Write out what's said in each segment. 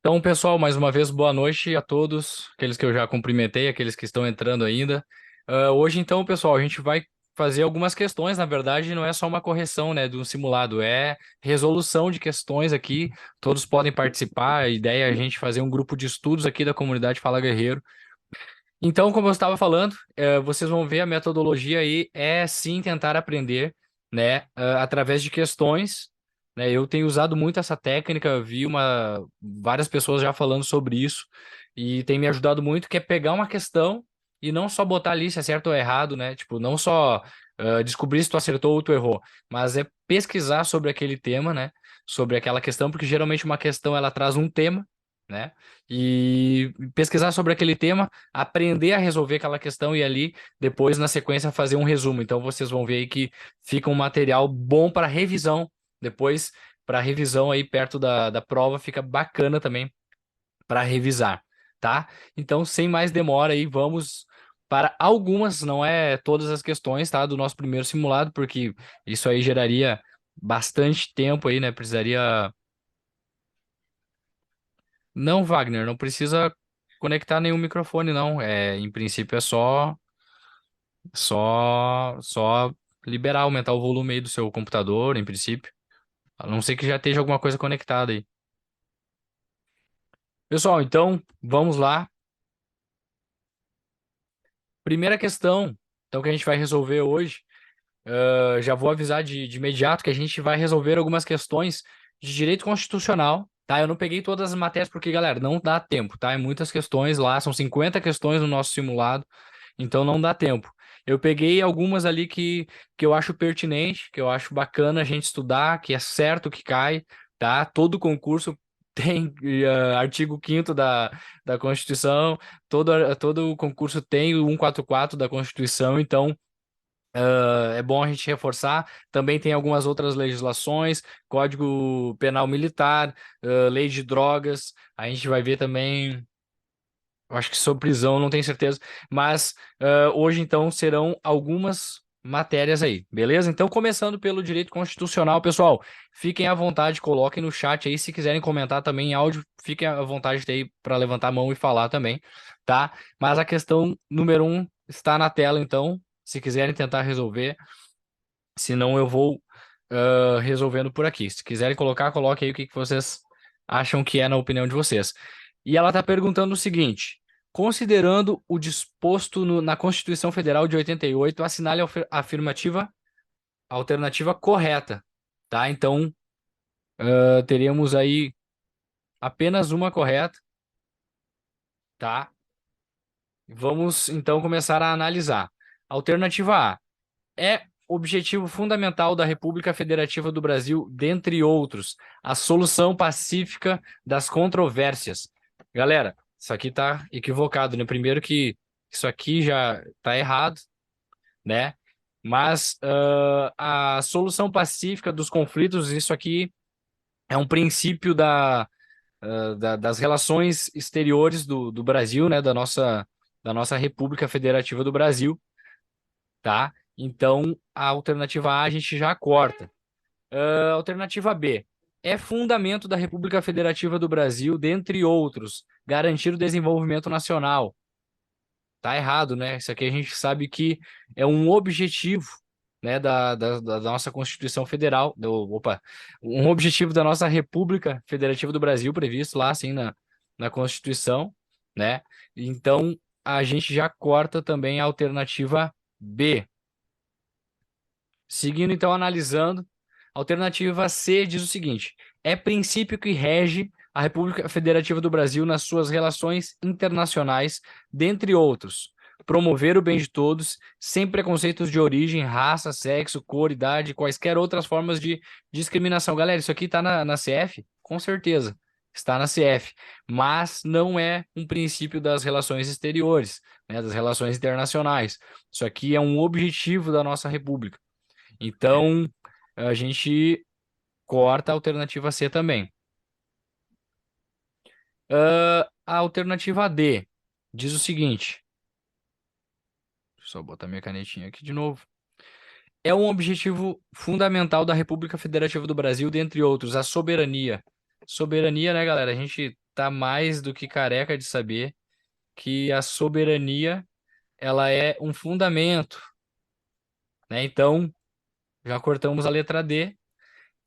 Então, pessoal, mais uma vez, boa noite a todos, aqueles que eu já cumprimentei, aqueles que estão entrando ainda. Hoje, então, pessoal, a gente vai fazer algumas questões, na verdade, não é só uma correção, né, de um simulado, é resolução de questões aqui, todos podem participar, a ideia é a gente fazer um grupo de estudos aqui da comunidade Fala Guerreiro. Então, como eu estava falando, vocês vão ver a metodologia aí é sim tentar aprender, né, através de questões, né? Eu tenho usado muito essa técnica, vi várias pessoas já falando sobre isso e tem me ajudado muito, que é pegar uma questão e não só botar ali se é certo ou errado, né? Tipo, não só descobrir se tu acertou ou tu errou, mas é pesquisar sobre aquele tema, né? Sobre aquela questão, porque geralmente uma questão ela traz um tema, né? E pesquisar sobre aquele tema, aprender a resolver aquela questão e ali, depois, na sequência, fazer um resumo. Então, vocês vão ver aí que fica um material bom para revisão. Depois, para revisão aí perto da prova, fica bacana também para revisar, tá? Então, sem mais demora aí, vamos para algumas, não é todas as questões, tá? Do nosso primeiro simulado, porque isso aí geraria bastante tempo aí, né? Precisaria. Não, Wagner, não precisa conectar nenhum microfone, não. Em princípio é só liberar, aumentar o volume aí do seu computador, em princípio. A não ser que já esteja alguma coisa conectada aí. Pessoal, então vamos lá. Primeira questão, então que a gente vai resolver hoje. Já vou avisar de imediato que a gente vai resolver algumas questões de direito constitucional, tá? Eu não peguei todas as matérias porque, galera, não dá tempo, tá? É muitas questões lá, são 50 questões no nosso simulado, então não dá tempo. Eu peguei algumas ali que eu acho pertinente, que eu acho bacana a gente estudar, que é certo que cai, tá? Todo concurso tem artigo 5º da Constituição, todo concurso tem o 144 da Constituição, então é bom a gente reforçar. Também tem algumas outras legislações, Código Penal Militar, Lei de Drogas. A gente vai ver também, eu acho que sobre prisão, não tenho certeza. Mas hoje, então, serão algumas matérias aí, beleza? Então, começando pelo direito constitucional, pessoal, fiquem à vontade, coloquem no chat aí. Se quiserem comentar também em áudio, fiquem à vontade aí para levantar a mão e falar também, tá? Mas a questão número um está na tela, então. Se quiserem tentar resolver, senão eu vou resolvendo por aqui. Se quiserem colocar, coloque aí o que vocês acham que é na opinião de vocês. E ela está perguntando o seguinte: considerando o disposto na Constituição Federal de 88, assinale a afirmativa alternativa correta, tá? Então, teríamos aí apenas uma correta, tá? Vamos então começar a analisar. Alternativa A. É objetivo fundamental da República Federativa do Brasil, dentre outros, a solução pacífica das controvérsias. Galera, isso aqui tá equivocado, né? Primeiro que isso aqui já tá errado, né? Mas a solução pacífica dos conflitos, isso aqui é um princípio das relações exteriores do Brasil, né? Da nossa República Federativa do Brasil, tá? Então, a alternativa A a gente já corta. Alternativa B. É fundamento da República Federativa do Brasil, dentre outros, garantir o desenvolvimento nacional. Tá errado, né? Isso aqui a gente sabe que é um objetivo, né, da nossa Constituição Federal, um objetivo da nossa República Federativa do Brasil, previsto lá, assim, na Constituição, né? Então, a gente já corta também a alternativa B. Seguindo, então, analisando, a alternativa C diz o seguinte: é princípio que rege a República Federativa do Brasil nas suas relações internacionais, dentre outros, promover o bem de todos, sem preconceitos de origem, raça, sexo, cor, idade, quaisquer outras formas de discriminação. Galera, isso aqui está na CF? Com certeza, está na CF, mas não é um princípio das relações exteriores, né, das relações internacionais. Isso aqui é um objetivo da nossa República. Então, a gente corta a alternativa C também. A alternativa D diz o seguinte: deixa eu só botar minha canetinha aqui de novo. É um objetivo fundamental da República Federativa do Brasil, dentre outros, a soberania. Soberania, né, galera? A gente está mais do que careca de saber que a soberania ela é um fundamento, né? Então, já cortamos a letra D.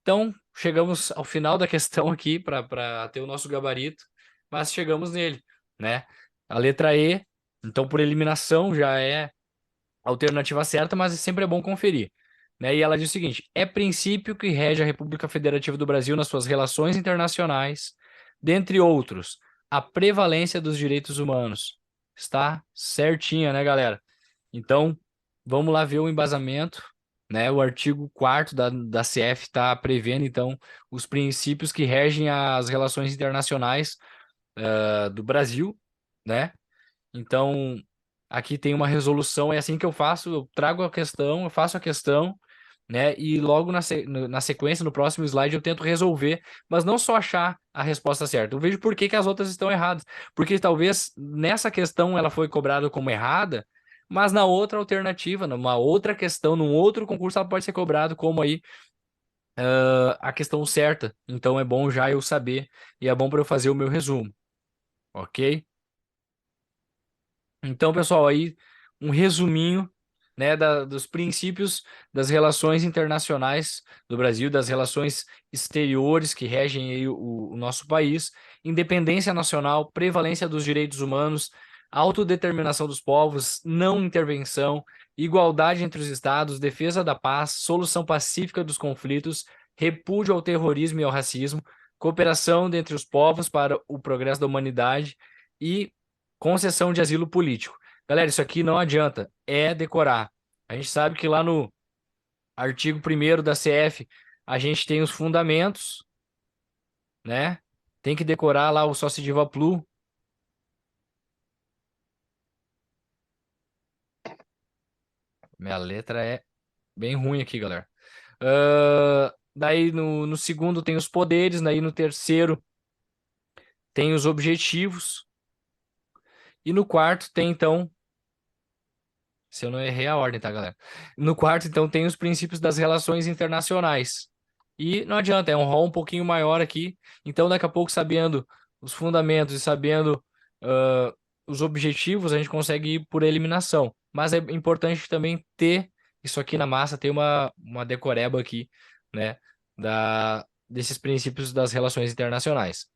Então, chegamos ao final da questão aqui para ter o nosso gabarito, mas chegamos nele, né? A letra E, então por eliminação já é a alternativa certa, mas sempre é bom conferir, né? E ela diz o seguinte: é princípio que rege a República Federativa do Brasil nas suas relações internacionais, dentre outros, a prevalência dos direitos humanos. Está certinha, né, galera? Então, vamos lá ver o embasamento, né? O artigo 4º da CF está prevendo, então, os princípios que regem as relações internacionais do Brasil, né? Então, aqui tem uma resolução, é assim que eu faço, eu trago a questão, eu faço a questão, né? E logo na sequência, no próximo slide, eu tento resolver, mas não só achar a resposta certa. Eu vejo por que que as outras estão erradas. Porque talvez nessa questão ela foi cobrada como errada, mas na outra alternativa, numa outra questão, num outro concurso, ela pode ser cobrado como aí a questão certa. Então é bom já eu saber e é bom para eu fazer o meu resumo, ok? Então, pessoal, aí um resuminho, né, dos princípios das relações internacionais do Brasil, das relações exteriores que regem aí o nosso país, independência nacional, prevalência dos direitos humanos, autodeterminação dos povos, não intervenção, igualdade entre os estados, defesa da paz, solução pacífica dos conflitos, repúdio ao terrorismo e ao racismo, cooperação entre os povos para o progresso da humanidade e concessão de asilo político. Galera, isso aqui não adianta, é decorar. A gente sabe que lá no artigo 1º da CF, a gente tem os fundamentos, né? Tem que decorar lá o sócio diva plu. Minha letra é bem ruim aqui, galera. Daí no segundo tem os poderes, daí no terceiro tem os objetivos. E no quarto tem, então, se eu não errei a ordem, tá, galera? No quarto, então, tem os princípios das relações internacionais. E não adianta, é um rol um pouquinho maior aqui. Então, daqui a pouco, sabendo os fundamentos e sabendo ah, os objetivos, a gente consegue ir por eliminação. Mas é importante também ter isso aqui na massa, ter uma decoreba aqui, né? Desses princípios das relações internacionais.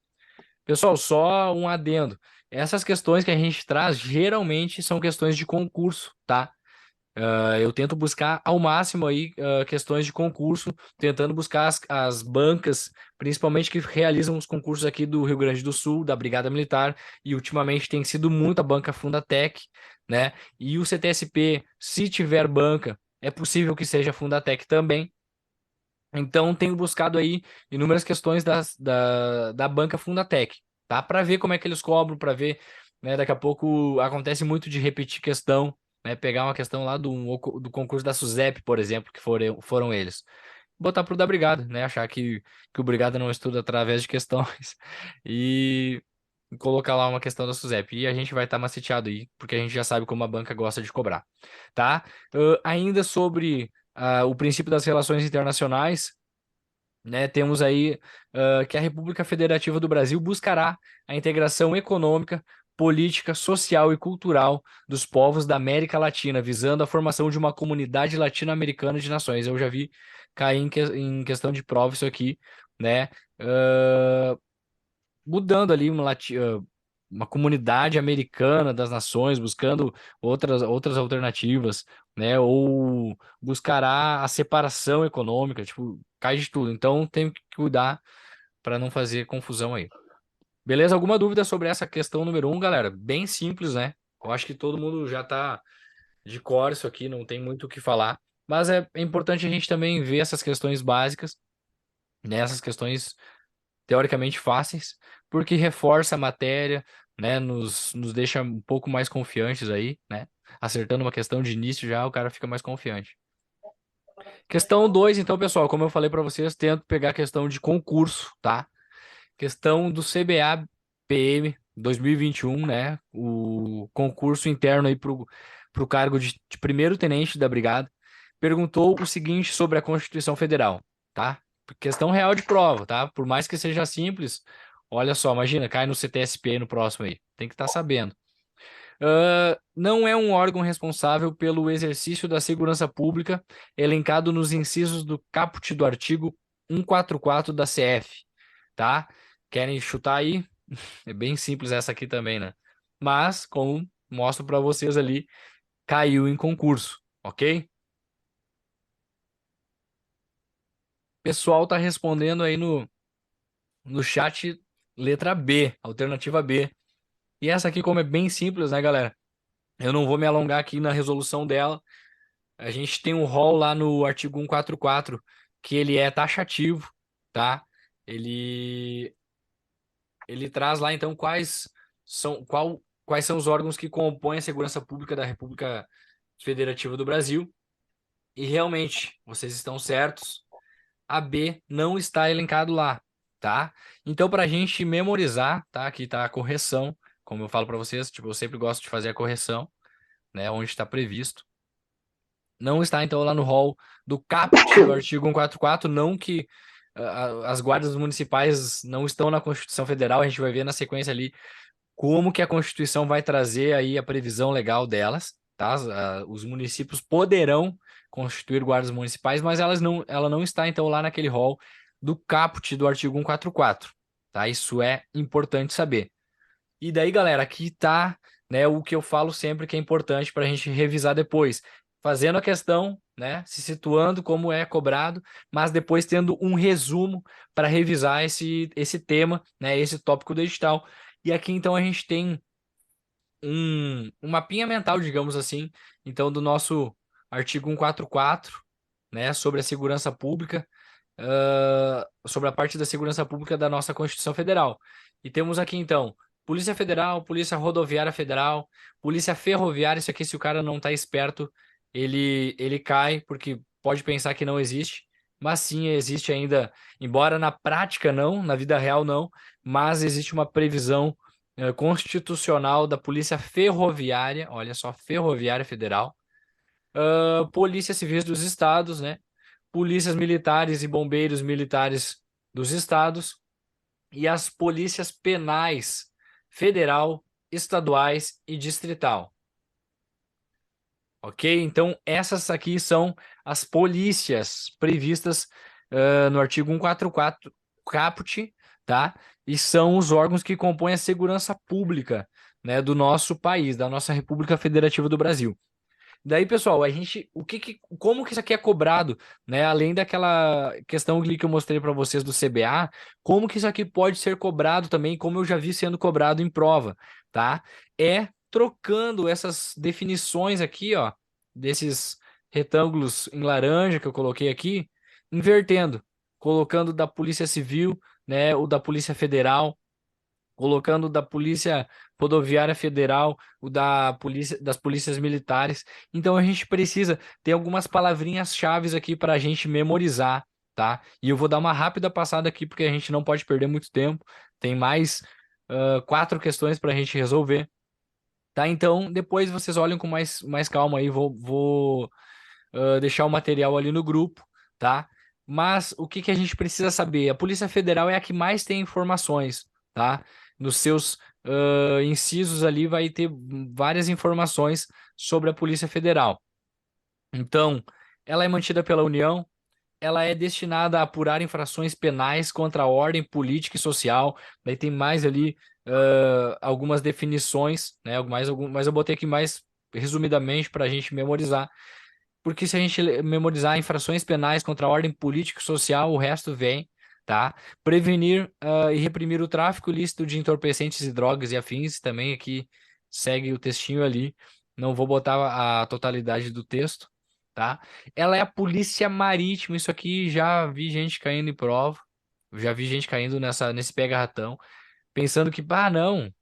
Pessoal, só um adendo. Essas questões que a gente traz geralmente são questões de concurso, tá? Eu tento buscar ao máximo aí questões de concurso, tentando buscar as bancas, principalmente que realizam os concursos aqui do Rio Grande do Sul, da Brigada Militar, e ultimamente tem sido muito a banca Fundatec, né? E o CTSP, se tiver banca, é possível que seja Fundatec também. Então, tenho buscado aí inúmeras questões da banca Fundatec, tá? Para ver como é que eles cobram, para ver, né? Daqui a pouco acontece muito de repetir questão, né? Pegar uma questão lá do concurso da SUSEP, por exemplo, que foram eles. Botar pro da Brigada, né? Achar que o Brigada não estuda através de questões e colocar lá uma questão da SUSEP. E a gente vai estar maceteado aí, porque a gente já sabe como a banca gosta de cobrar, tá? Ainda sobre o princípio das relações internacionais, né, temos aí que a República Federativa do Brasil buscará a integração econômica, política, social e cultural dos povos da América Latina, visando a formação de uma comunidade latino-americana de nações. Eu já vi cair em questão de prova isso aqui, né? Ah, mudando ali uma comunidade americana das nações, buscando outras alternativas, né? Ou buscará a separação econômica, tipo, cai de tudo. Então tem que cuidar para não fazer confusão aí. Beleza? Alguma dúvida sobre essa questão número 1, galera? Bem simples, né? Eu acho que todo mundo já tá de cor isso aqui, não tem muito o que falar. Mas é importante a gente também ver essas questões básicas, né? Essas questões teoricamente fáceis, porque reforça a matéria, né? Nos deixa um pouco mais confiantes aí, né? Acertando uma questão de início já, o cara fica mais confiante. Questão 2, então, pessoal, como eu falei para vocês, tento pegar a questão de concurso, tá? Questão do CBA PM 2021, né? O concurso interno aí pro cargo de primeiro tenente da brigada. Perguntou o seguinte sobre a Constituição Federal, tá? Questão real de prova, tá? Por mais que seja simples, Olha só, imagina, cai no CTSP aí no próximo aí. Tem que estar sabendo. Não é um órgão responsável pelo exercício da segurança pública, elencado nos incisos do caput do artigo 144 da CF, tá? Querem chutar aí? É bem simples essa aqui também, né? Mas, como mostro para vocês ali, caiu em concurso, ok? O pessoal tá respondendo aí no chat letra B, alternativa B. E essa aqui, como é bem simples, né, galera? Eu não vou me alongar aqui na resolução dela. A gente tem um rol lá no artigo 144 que ele é taxativo, tá? Ele, ele traz lá, então, quais são os órgãos que compõem a segurança pública da República Federativa do Brasil. E realmente, vocês estão certos, a B não está elencado lá, tá? Então, para a gente memorizar, tá? Aqui tá a correção, como eu falo para vocês, tipo, eu sempre gosto de fazer a correção, né? Onde está previsto. Não está, então, lá no rol do caput do artigo 144, não que as guardas municipais não estão na Constituição Federal, a gente vai ver na sequência ali como que a Constituição vai trazer aí a previsão legal delas, tá? Os municípios poderão constituir guardas municipais, mas ela não está, então, lá naquele rol do caput do artigo 144, tá? Isso é importante saber. E daí, galera, aqui tá, né, o que eu falo sempre que é importante para a gente revisar depois, fazendo a questão, né, se situando como é cobrado, mas depois tendo um resumo para revisar esse tema, né, esse tópico do edital. E aqui então a gente tem um mapinha mental, digamos assim, então do nosso artigo 144, né, sobre a segurança pública, sobre a parte da segurança pública da nossa Constituição Federal. E temos aqui, então, Polícia Federal, Polícia Rodoviária Federal, Polícia Ferroviária. Isso aqui, se o cara não tá esperto, ele cai, porque pode pensar que não existe, mas sim existe ainda, embora na prática não, na vida real não, mas existe uma previsão constitucional da Polícia Ferroviária, olha só, Ferroviária Federal, Polícia Civis dos Estados, né? Polícias militares e bombeiros militares dos estados e as polícias penais federal, estaduais e distrital. Ok? Então, essas aqui são as polícias previstas no artigo 144 caput, tá? E são os órgãos que compõem a segurança pública, né, do nosso país, da nossa República Federativa do Brasil. Daí, pessoal, como que isso aqui é cobrado, né? Além daquela questão ali que eu mostrei para vocês do CBA, como que isso aqui pode ser cobrado também, como eu já vi sendo cobrado em prova, tá? É trocando essas definições aqui, ó, desses retângulos em laranja que eu coloquei aqui, invertendo, colocando da Polícia Civil, né, o da Polícia Federal, colocando da Polícia Rodoviária Federal, o da polícia, das polícias militares. Então a gente precisa ter algumas palavrinhas chaves aqui para a gente memorizar, tá? E eu vou dar uma rápida passada aqui porque a gente não pode perder muito tempo. Tem mais 4 questões para a gente resolver, tá? Então depois vocês olham com mais calma aí. Vou deixar o material ali no grupo, tá? Mas o que que a gente precisa saber? A Polícia Federal é a que mais tem informações, tá? Nos seus incisos ali vai ter várias informações sobre a Polícia Federal. Então, ela é mantida pela União, ela é destinada a apurar infrações penais contra a ordem política e social. Daí tem mais ali algumas definições, né? Mas eu botei aqui mais resumidamente para a gente memorizar. Porque se a gente memorizar infrações penais contra a ordem política e social, o resto vem, tá? Prevenir e reprimir o tráfico ilícito de entorpecentes e drogas e afins, também aqui segue o textinho ali. Não vou botar a totalidade do texto, tá? Ela é a polícia marítima, isso aqui já vi gente caindo em prova, já vi gente caindo nesse pega-ratão, pensando que, não,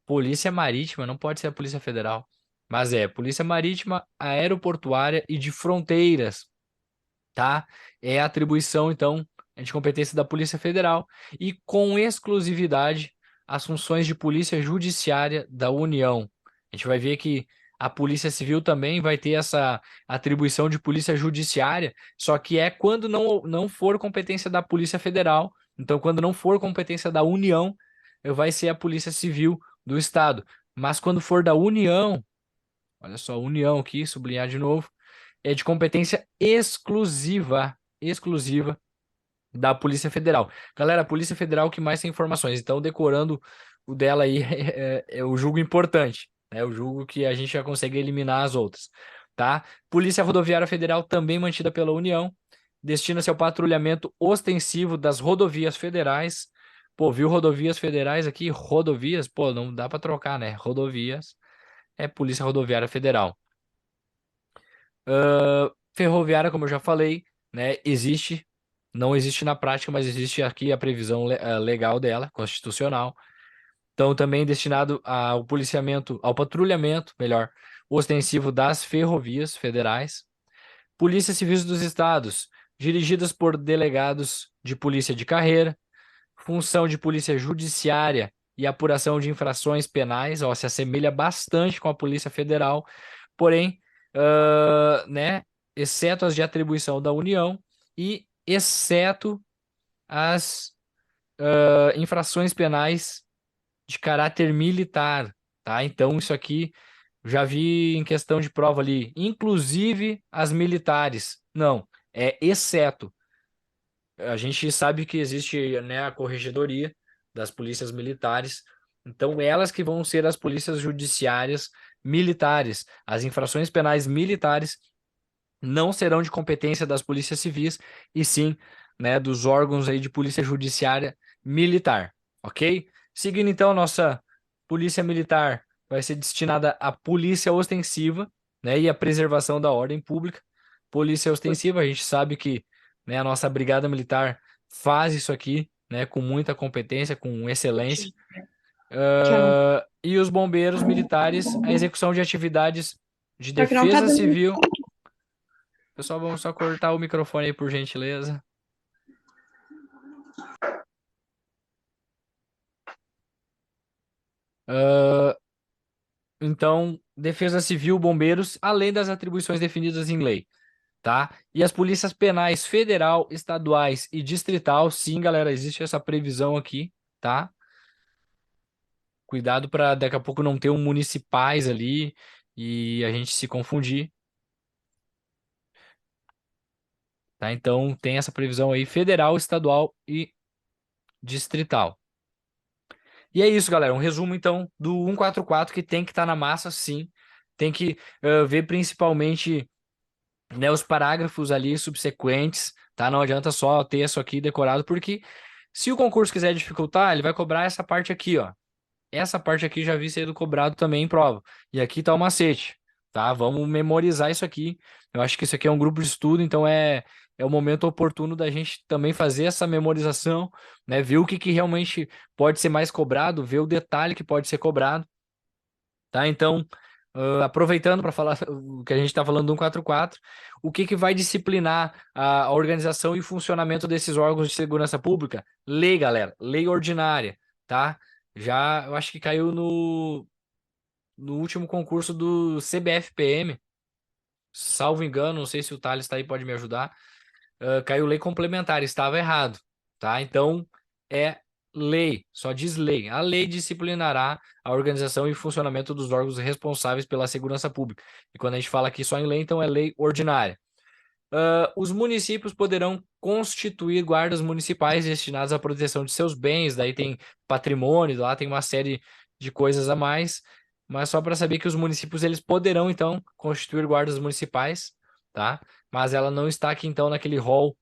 polícia marítima não pode ser a Polícia Federal. Mas é Polícia Marítima, Aeroportuária e de Fronteiras, tá? É a atribuição, então, de competência da Polícia Federal e com exclusividade as funções de Polícia Judiciária da União. A gente vai ver que a Polícia Civil também vai ter essa atribuição de Polícia Judiciária, só que é quando não for competência da Polícia Federal, Então, quando não for competência da União, vai ser a Polícia Civil do Estado. Mas quando for da União, olha só, União aqui, sublinhar de novo, é de competência exclusiva da Polícia Federal. Galera, a Polícia Federal que mais tem informações, então decorando o dela aí é o julgo importante, né? O julgo que a gente já consegue eliminar as outras, tá? Polícia Rodoviária Federal também mantida pela União, destina-se ao patrulhamento ostensivo das rodovias federais. Pô, viu rodovias federais aqui? Rodovias? Pô, não dá para trocar, né? Rodovias é Polícia Rodoviária Federal. Ferroviária, como eu já falei, né? Existe, não existe na prática, mas existe aqui a previsão legal dela, constitucional. Então, também destinado ao policiamento, ao patrulhamento, melhor, ostensivo das ferrovias federais. Polícia Civis dos Estados, dirigidas por delegados de polícia de carreira. Função de polícia judiciária e apuração de infrações penais, ó, se assemelha bastante com a Polícia Federal, porém, né, exceto as de atribuição da União e exceto as infrações penais de caráter militar, tá? Então, isso aqui já vi em questão de prova ali, inclusive as militares. Não, é exceto. A gente sabe que existe, né, a corregedoria das polícias militares, então elas que vão ser as polícias judiciárias militares. As infrações penais militares não serão de competência das polícias civis, e sim, né, dos órgãos aí de polícia judiciária militar, ok? Seguindo então, a nossa polícia militar vai ser destinada à polícia ostensiva, né, e à preservação da ordem pública. Polícia ostensiva, a gente sabe que, né, a nossa brigada militar faz isso aqui, né, com muita competência, com excelência. E os bombeiros militares, a execução de atividades de Só que não tá defesa dando. civil. Pessoal, vamos só cortar o microfone aí, por gentileza. Então, Defesa Civil, Bombeiros, além das atribuições definidas em lei, tá? E as polícias penais federal, estaduais e distrital, sim, galera, existe essa previsão aqui, tá? Cuidado para daqui a pouco não ter um municipais ali e a gente se confundir, tá? Então, tem essa previsão aí federal, estadual e distrital. E é isso, galera. Um resumo, então, do 144 que tem que estar na massa, sim. Tem que ver principalmente, né, os parágrafos ali subsequentes, tá? Não adianta só ter isso aqui decorado, porque se o concurso quiser dificultar, ele vai cobrar essa parte aqui, ó. Essa parte aqui já vi sendo cobrado também em prova. E aqui tá o macete, tá? Vamos memorizar isso aqui. Eu acho que isso aqui é um grupo de estudo, então é o momento oportuno da gente também fazer essa memorização, né? Ver o que, que realmente pode ser mais cobrado, ver o detalhe que pode ser cobrado, tá? Então, aproveitando para falar o que a gente está falando do 144, o que, que vai disciplinar a organização e funcionamento desses órgãos de segurança pública? Lei, galera, lei ordinária, tá? Já, eu acho que caiu no último concurso do CBFPM, salvo engano, não sei se o Thales está aí, pode me ajudar. Caiu lei complementar, estava errado, tá? Então, é lei, só diz lei. A lei disciplinará a organização e funcionamento dos órgãos responsáveis pela segurança pública. E quando a gente fala aqui só em lei, então é lei ordinária. Os municípios poderão constituir guardas municipais destinados à proteção de seus bens, daí tem patrimônio, lá tem uma série de coisas a mais, mas só para saber que os municípios eles poderão então constituir guardas municipais, tá? Mas ela não está aqui então naquele rol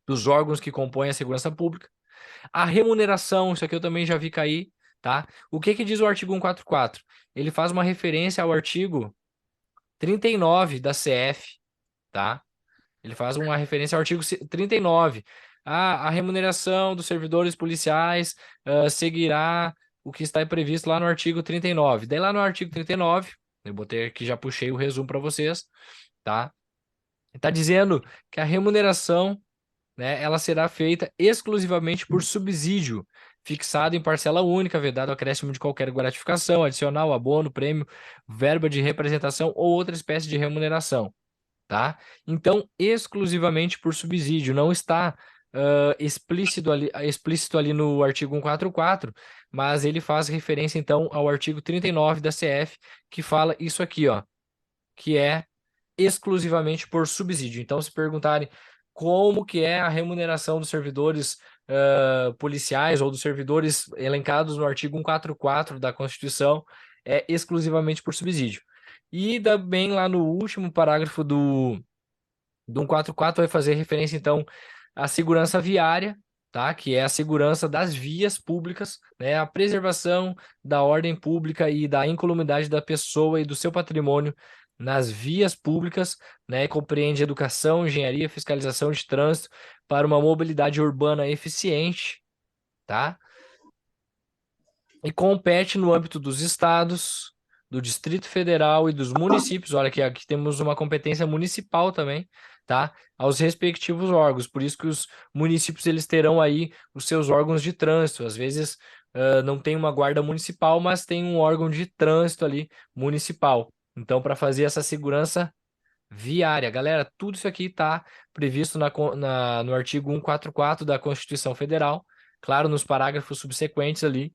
dos órgãos que compõem a segurança pública. A remuneração, isso aqui eu também já vi cair, tá? O que que diz o artigo 144? Ele faz uma referência ao artigo 39 da CF, tá? Ele faz uma referência ao artigo 39. A remuneração dos servidores policiais seguirá o que está previsto lá no artigo 39. Daí lá no artigo 39, eu botei aqui, já puxei o resumo para vocês, tá? Está dizendo que a remuneração, né, ela será feita exclusivamente por subsídio, fixado em parcela única, vedado acréscimo de qualquer gratificação, adicional, abono, prêmio, verba de representação ou outra espécie de remuneração, tá? Então, exclusivamente por subsídio, não está explícito ali no artigo 144, mas ele faz referência, então, ao artigo 39 da CF, que fala isso aqui, ó, que é exclusivamente por subsídio. Então, se perguntarem como que é a remuneração dos servidores policiais ou dos servidores elencados no artigo 144 da Constituição, é exclusivamente por subsídio. E também lá no último parágrafo do 144 vai fazer referência, então, à segurança viária, tá? Que é a segurança das vias públicas, né? A preservação da ordem pública e da incolumidade da pessoa e do seu patrimônio nas vias públicas, né? Compreende educação, engenharia, fiscalização de trânsito para uma mobilidade urbana eficiente, tá? E compete no âmbito dos estados, do Distrito Federal e dos municípios. Olha aqui temos uma competência municipal também, tá? Aos respectivos órgãos. Por isso que os municípios eles terão aí os seus órgãos de trânsito. Às vezes não tem uma guarda municipal, mas tem um órgão de trânsito ali municipal. Então, para fazer essa segurança viária, galera, tudo isso aqui está previsto no artigo 144 da Constituição Federal, claro, nos parágrafos subsequentes ali.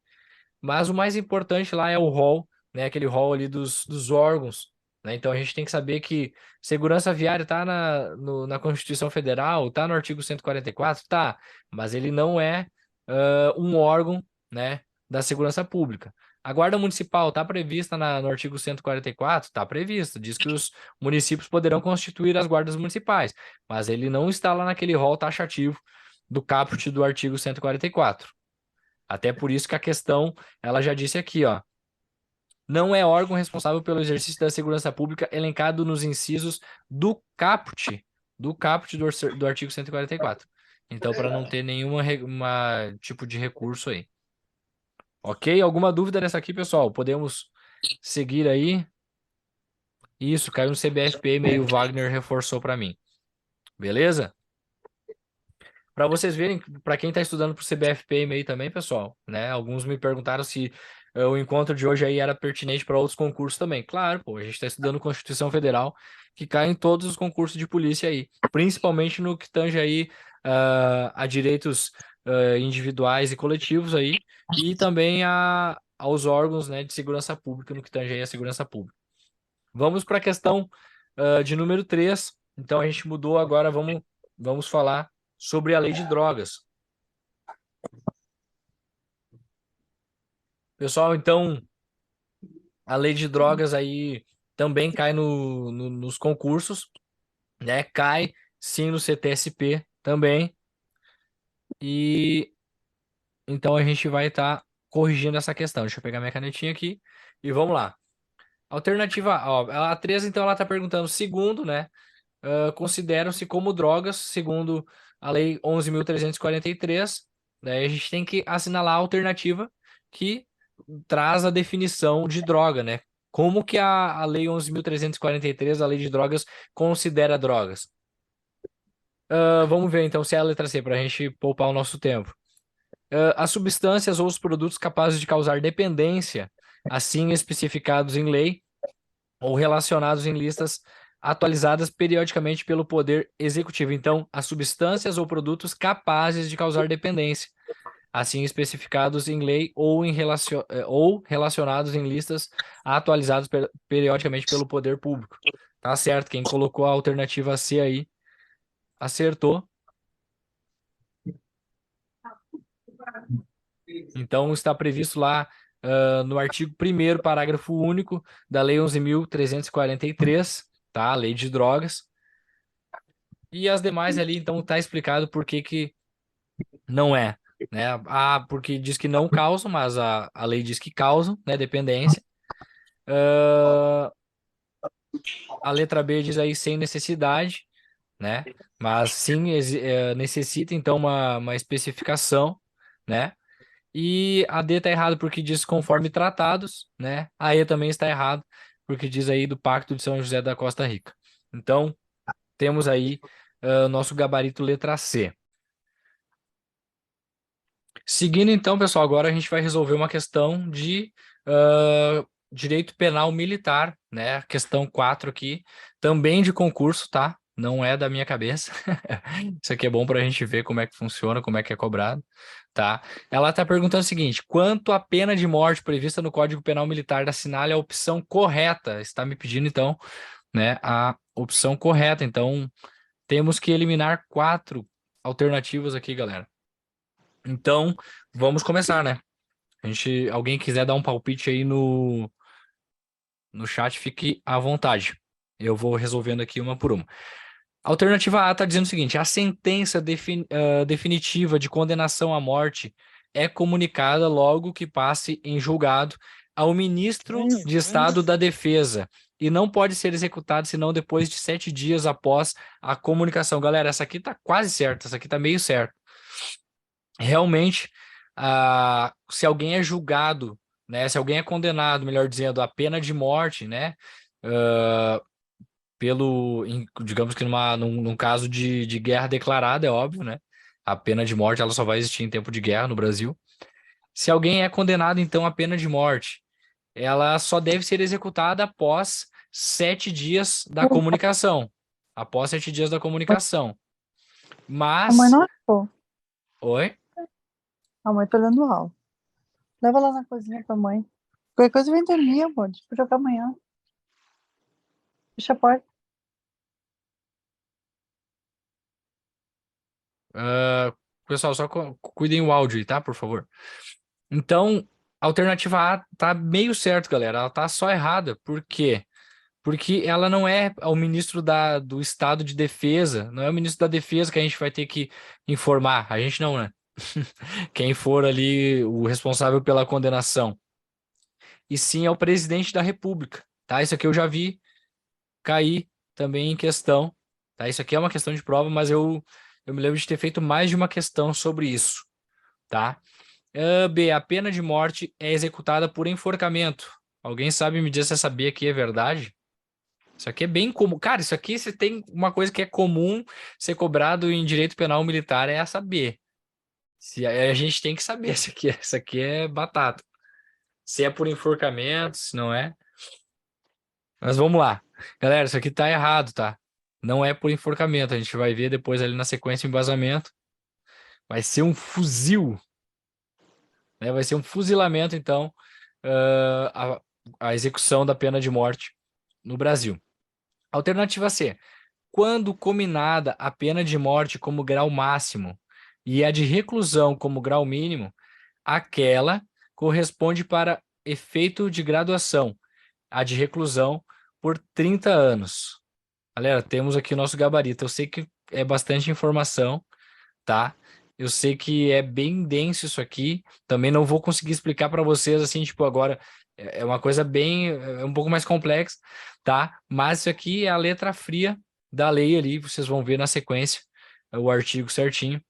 Mas o mais importante lá é o rol, né? Aquele rol ali dos órgãos, né? Então a gente tem que saber que segurança viária tá na Constituição Federal, tá no artigo 144, tá, mas ele não é um órgão, né, da segurança pública. A Guarda Municipal está prevista no artigo 144, está prevista, diz que os municípios poderão constituir as guardas municipais, mas ele não está lá naquele rol taxativo do caput do artigo 144. Até por isso que a questão, ela já disse aqui, ó, não é órgão responsável pelo exercício da segurança pública elencado nos incisos do artigo 144. Então, para não ter nenhuma tipo de recurso aí. Ok? Alguma dúvida nessa aqui, pessoal? Podemos seguir aí? Isso, caiu no CBFP, meio Wagner reforçou para mim. Beleza? Para vocês verem, para quem está estudando para o CBFP e meio também, pessoal, né? Alguns me perguntaram se o encontro de hoje aí era pertinente para outros concursos também. Claro, pô, a gente está estudando Constituição Federal, que cai em todos os concursos de polícia aí, principalmente no que tange aí a direitos individuais e coletivos aí, e também aos órgãos, né, de segurança pública, no que tange aí a segurança pública. Vamos para a questão de número 3. Então a gente mudou agora, vamos falar sobre a lei de drogas. Pessoal, então, a lei de drogas aí também cai nos concursos, né? Cai sim no CTSP também. E então a gente vai estar corrigindo essa questão. Deixa eu pegar minha canetinha aqui e vamos lá. Alternativa, ó, a 3, então, ela está perguntando, segundo, né? Consideram-se como drogas, segundo a Lei 11.343, daí a gente tem que assinalar a alternativa que traz a definição de droga, né? Como que a Lei 11.343, a Lei de Drogas, considera drogas? Vamos ver então se é a letra C, para a gente poupar o nosso tempo. As substâncias ou os produtos capazes de causar dependência, assim especificados em lei, ou relacionados em listas atualizadas periodicamente pelo Poder Executivo. Então, as substâncias ou produtos capazes de causar dependência, assim especificados em lei ou relacionados em listas atualizadas periodicamente pelo Poder Público. Tá certo? Quem colocou a alternativa C aí acertou. Então, está previsto lá no artigo 1º, parágrafo único da Lei 11.343, tá? A Lei de Drogas. E as demais ali, então, está explicado por que não é, né? Porque diz que não causam, mas a lei diz que causam, né? Dependência. A letra B diz aí sem necessidade, né? Mas sim necessita, então, uma especificação, né? E a D está errado porque diz conforme tratados, né? A E também está errado porque diz aí do Pacto de São José da Costa Rica. Então, temos aí nosso gabarito letra C. Seguindo então, pessoal, agora a gente vai resolver uma questão de direito penal militar, né? Questão 4 aqui, também de concurso, tá? não é da minha cabeça. Isso aqui é bom para a gente ver como é que funciona, como é que é cobrado, tá? Ela está perguntando o seguinte: quanto à pena de morte prevista no Código Penal Militar, assinale a opção correta. Está me pedindo, então, né, a opção correta. Então, temos que eliminar 4 alternativas aqui, galera. Então, vamos começar, né? Alguém quiser dar um palpite aí no chat, fique à vontade. Eu vou resolvendo aqui uma por uma. Alternativa A está dizendo o seguinte: a sentença definitiva de condenação à morte é comunicada logo que passe em julgado ao ministro de Estado da Defesa e não pode ser executada senão depois de 7 dias após a comunicação. Galera, essa aqui tá quase certa, essa aqui tá meio certa. Realmente, se alguém é julgado, né, se alguém é condenado, melhor dizendo, à pena de morte, né, digamos que num caso de guerra declarada, é óbvio, né, a pena de morte ela só vai existir em tempo de guerra no Brasil. Se alguém é condenado, então, à pena de morte, ela só deve ser executada após 7 dias da comunicação. Após 7 dias da comunicação. A mãe Mas... não achou. Oi? A mãe tá olhando alto. Leva lá na cozinha pra mãe. Qualquer coisa vem dormir, amor. Tipo, jogar amanhã. Fecha a porta. Pessoal, só cuidem o áudio aí, tá? Por favor. Então, a alternativa A tá meio certo, galera. Ela tá só errada. Por quê? Porque ela não é o ministro do Estado de Defesa, não é o ministro da Defesa que a gente vai ter que informar. A gente não, né? Quem for ali o responsável pela condenação. E sim é o presidente da República, tá? Isso aqui eu já vi cair também em questão, tá? Isso aqui é uma questão de prova, mas eu me lembro de ter feito mais de uma questão sobre isso, tá? B, a pena de morte é executada por enforcamento. Alguém sabe me dizer se essa B aqui é verdade? Isso aqui é bem comum. Cara, isso aqui se tem uma coisa que é comum ser cobrado em direito penal militar é essa B. Se a gente tem que saber isso aqui é batata. Se é por enforcamento, se não é. Mas vamos lá. Galera, isso aqui tá errado, tá? Não é por enforcamento. A gente vai ver depois ali na sequência o embasamento. Vai ser um fuzil, né? Vai ser um fuzilamento, então, a execução da pena de morte no Brasil. Alternativa C. Quando combinada a pena de morte como grau máximo e a de reclusão como grau mínimo, aquela corresponde para efeito de graduação, a de reclusão por 30 anos. Galera, temos aqui o nosso gabarito. Eu sei que é bastante informação, tá? Eu sei que é bem denso isso aqui. Também não vou conseguir explicar para vocês assim, tipo, agora é uma coisa bem, é um pouco mais complexa, tá? Mas isso aqui é a letra fria da lei ali, vocês vão ver na sequência o artigo certinho,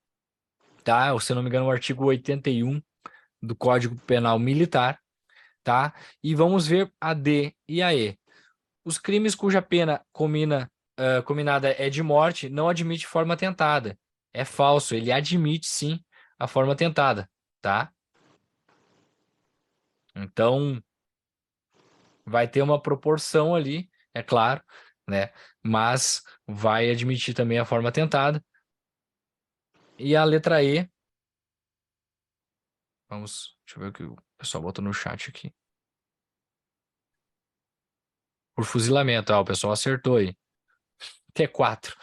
tá? Ou, se eu não me engano, o artigo 81 do Código Penal Militar, tá? E vamos ver a D e a E. Os crimes cuja pena combinada é de morte não admite forma tentada. É falso, ele admite sim a forma tentada, tá? Então, vai ter uma proporção ali, é claro, né? Mas vai admitir também a forma tentada. E a letra E, deixa eu ver o que o pessoal botou no chat aqui. Por fuzilamento, o pessoal acertou aí. T4.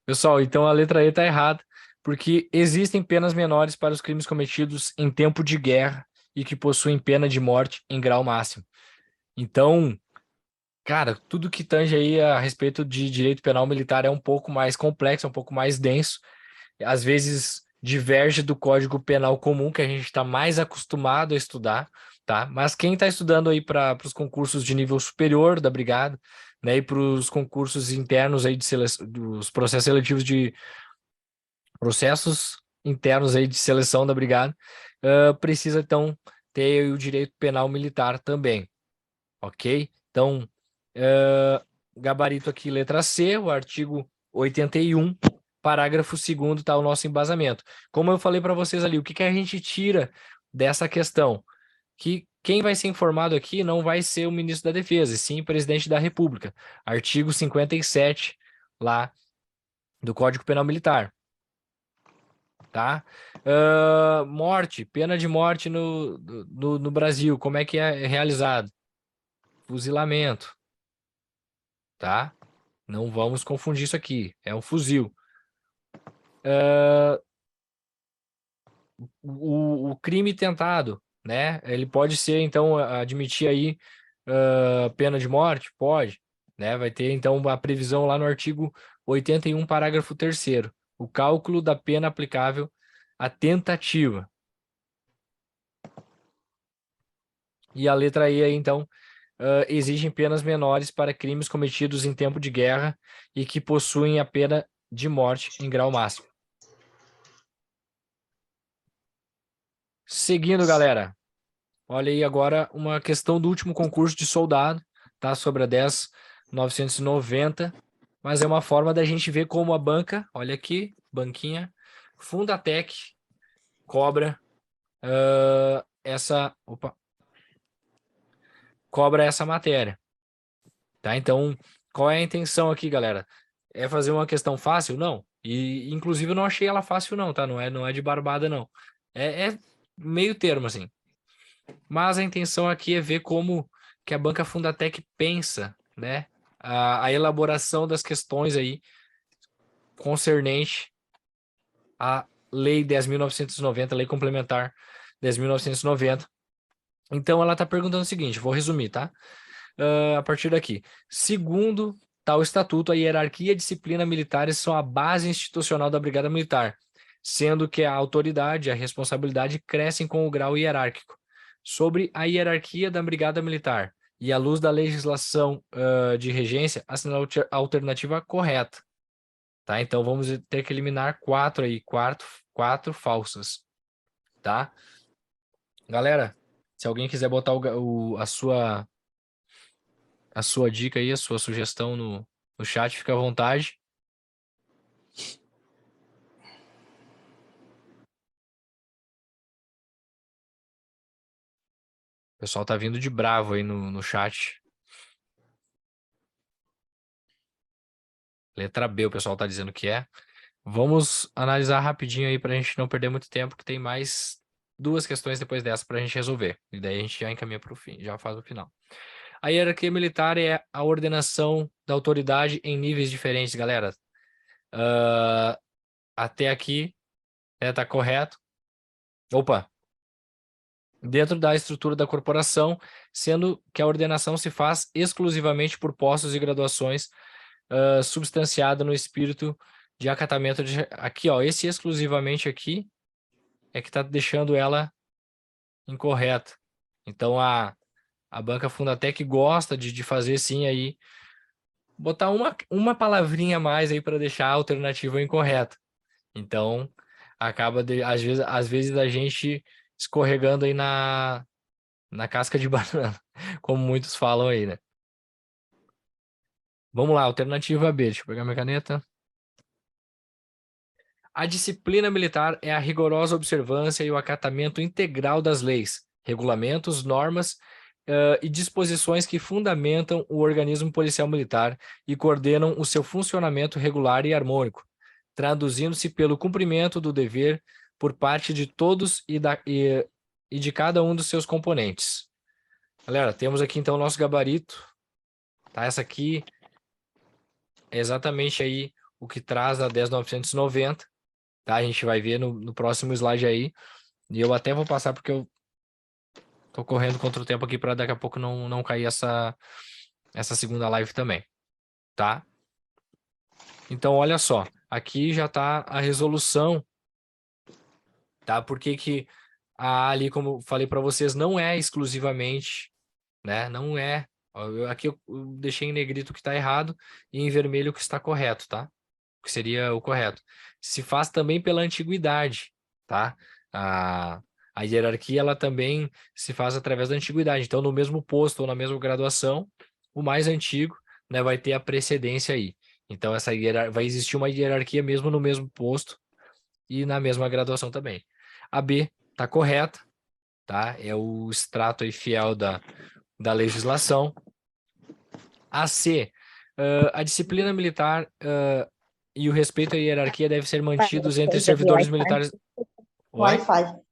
Pessoal, então a letra E está errada, porque existem penas menores para os crimes cometidos em tempo de guerra e que possuem pena de morte em grau máximo. Então, cara, tudo que tange aí a respeito de direito penal militar é um pouco mais complexo, é um pouco mais denso, às vezes diverge do Código Penal comum que a gente está mais acostumado a estudar, tá? Mas quem está estudando aí para os concursos de nível superior da Brigada, né, e para os concursos internos aí dos processos internos aí de seleção da Brigada, precisa então ter o direito penal militar também, ok? Então, gabarito aqui, letra C, o artigo 81, parágrafo 2º, tá o nosso embasamento. Como eu falei para vocês ali, o que que a gente tira dessa questão? que quem vai ser informado aqui não vai ser o ministro da Defesa, e sim o presidente da República. Artigo 57 lá do Código Penal Militar. Tá? Morte, pena de morte no Brasil, como é que é realizado? Fuzilamento, tá? Não vamos confundir isso aqui, é um fuzil. O crime tentado, né? Ele pode ser, então, admitir aí pena de morte? Pode, né? Vai ter, então, a previsão lá no artigo 81, parágrafo 3º, o cálculo da pena aplicável à tentativa. E a letra E, então, exigem penas menores para crimes cometidos em tempo de guerra e que possuem a pena de morte em grau máximo. Seguindo, galera. Olha aí agora uma questão do último concurso de soldado, tá? Sobre a 10.990, mas é uma forma da gente ver como a banca, olha aqui, banquinha, Fundatec cobra cobra essa matéria, tá? Então, qual é a intenção aqui, galera? É fazer uma questão fácil? Não. E, inclusive, eu não achei ela fácil não, tá? Não é de barbada, não. É meio termo, assim. Mas a intenção aqui é ver como que a banca Fundatec pensa, né? A elaboração das questões aí concernente à Lei 10.990, Lei Complementar 10.990. Então, ela está perguntando o seguinte, vou resumir, tá? A partir daqui. Segundo tal estatuto, a hierarquia e a disciplina militares são a base institucional da Brigada Militar, sendo que a autoridade e a responsabilidade crescem com o grau hierárquico. Sobre a hierarquia da Brigada Militar e à luz da legislação de regência, assinala a alternativa correta. Tá? Então, vamos ter que eliminar 4 aí, quatro falsas. Tá? Galera, se alguém quiser botar a sua dica aí, a sua sugestão no chat, fica à vontade. O pessoal tá vindo de bravo aí no chat. Letra B, o pessoal tá dizendo que é. Vamos analisar rapidinho aí pra gente não perder muito tempo, que tem mais 2 questões depois dessa pra gente resolver. E daí a gente já encaminha pro fim, já faz o final. A hierarquia militar é a ordenação da autoridade em níveis diferentes, galera. Até aqui, tá correto. Opa! Dentro da estrutura da corporação, sendo que a ordenação se faz exclusivamente por postos e graduações substanciada no espírito de acatamento de... Aqui, ó, esse exclusivamente aqui é que tá deixando ela incorreta. Então, a banca Fundatec gosta de fazer, sim, aí, botar uma palavrinha a mais aí para deixar a alternativa incorreta. Então, acaba, às vezes, a gente escorregando aí na casca de banana, como muitos falam aí, né? Vamos lá, alternativa B. Deixa eu pegar minha caneta. A disciplina militar é a rigorosa observância e o acatamento integral das leis, regulamentos, normas e disposições que fundamentam o organismo policial militar e coordenam o seu funcionamento regular e harmônico, traduzindo-se pelo cumprimento do dever por parte de todos e de cada um dos seus componentes. Galera, temos aqui então o nosso gabarito, tá? Essa aqui é exatamente aí o que traz a 10.990. Tá? A gente vai ver no próximo slide aí. E eu até vou passar porque eu tô correndo contra o tempo aqui para daqui a pouco não cair essa segunda live também. Tá? Então, olha só. Aqui já tá a resolução. Tá? Porque que ali, como eu falei para vocês, não é exclusivamente, né? Não é. Aqui eu deixei em negrito o que está errado e em vermelho o que está correto, tá? O que seria o correto. Se faz também pela antiguidade, tá? A hierarquia, ela também se faz através da antiguidade. Então, no mesmo posto ou na mesma graduação, o mais antigo, né, vai ter a precedência aí. Então, vai existir uma hierarquia mesmo no mesmo posto e na mesma graduação também. A B está correta, tá? É o extrato aí fiel da legislação. A C, a disciplina militar e o respeito à hierarquia devem ser mantidos entre servidores militares. Oi? Wi-Fi.